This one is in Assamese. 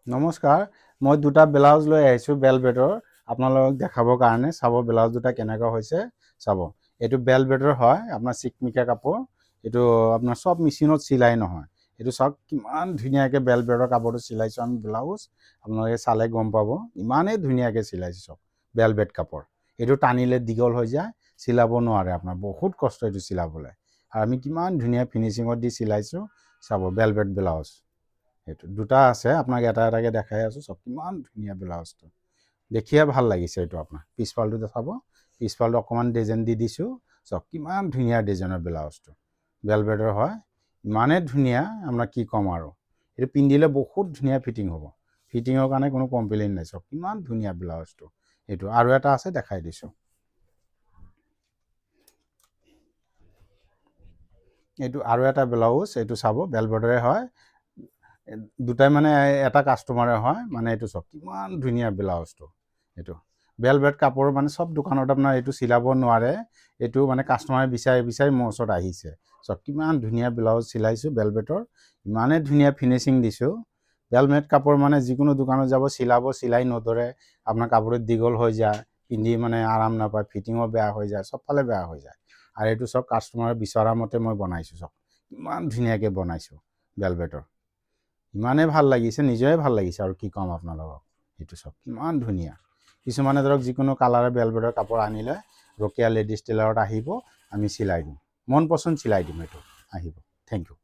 নমস্কাৰ, মই দুটা ব্লাউজ লৈ আহিছোঁ বেলভেটৰ আপোনালোকক দেখাবৰ কাৰণে। চাব ব্লাউজ দুটা কেনেকুৱা হৈছে চাব। এইটো বেলভেটৰ হয়, আপোনাৰ চিকমিকা কাপোৰ। এইটো আপোনাৰ সব মেচিনত চিলাই নহয়। এইটো চাওক কিমান ধুনীয়াকৈ বেলভেটৰ কাপোৰটো চিলাইছোঁ আমি ব্লাউজ। আপোনালোকে চালে গম পাব ইমানেই ধুনীয়াকৈ চিলাইছোঁ চব বেলভেট কাপোৰ। এইটো টানিলে দীঘল হৈ যায়, চিলাব নোৱাৰে আপোনাৰ, বহুত কষ্ট এইটো চিলাবলৈ। আৰু আমি কিমান ধুনীয়া ফিনিচিঙত দি চিলাইছোঁ চাব বেলভেট ব্লাউজ। এইটো দুটা আছে, আপোনাক এটা এটাকৈ দেখাই আছোঁ চব কিমান ধুনীয়া ব্লাউজটো। দেখিয়ে ভাল লাগিছে এইটো আপোনাৰ। পিছফালটো দেখাব, পিছফালটো অকণমান ডিজাইন দি দিছোঁ চব কিমান ধুনীয়া ডিজাইনৰ ব্লাউজটো। বেলভেটৰ হয়, ইমানেই ধুনীয়া আপোনাক কি ক'ম আৰু। এইটো পিন্ধিলে বহুত ধুনীয়া ফিটিং হ'ব, ফিটিঙৰ কাৰণে কোনো কমপ্লেইন নাই। চব কিমান ধুনীয়া ব্লাউজটো। এইটো আৰু এটা আছে দেখাই দিছোঁ। এইটো আৰু এটা ব্লাউজ, এইটো চাব বেলভেটৰে হয়। দুটাই মানে এটা কাষ্টমাৰে হয় মানে। এইটো চব কিমান ধুনীয়া ব্লাউজটো। এইটো বেলভেট কাপোৰ মানে সব দোকানত আপোনাৰ এইটো চিলাব নোৱাৰে। এইটো মানে কাষ্টমাৰে বিচাৰি বিচাৰি মোৰ ওচৰত আহিছে। চব কিমান ধুনীয়া ব্লাউজ চিলাইছোঁ বেলভেটৰ, ইমানেই ধুনীয়া ফিনিচিং দিছোঁ। বেলভেট কাপোৰ মানে যিকোনো দোকানত যাব চিলাব, চিলাই নধৰে, আপোনাৰ কাপোৰটো দীঘল হৈ যায়, পিন্ধি মানে আৰাম নাপায়, ফিটিঙো বেয়া হৈ যায়, চবফালে বেয়া হৈ যায়। আৰু এইটো চব কাষ্টমাৰে বিচৰা মতে মই বনাইছোঁ। চব ইমান ধুনীয়াকৈ বনাইছোঁ বেলভেটৰ, ইমানেই ভাল লাগিছে, নিজৰে ভাল লাগিছে আৰু কি ক'ম আপোনালোকক। এইটো চব কিমান ধুনীয়া। কিছুমানে ধৰক যিকোনো কালাৰে বেলভেটৰ কাপোৰ আনিলে ৰকীয়া লেডিজ টেইলাৰত আহিব, আমি চিলাই দিম, মন পচন্দ চিলাই দিম। এইটো আহিব। Thank U.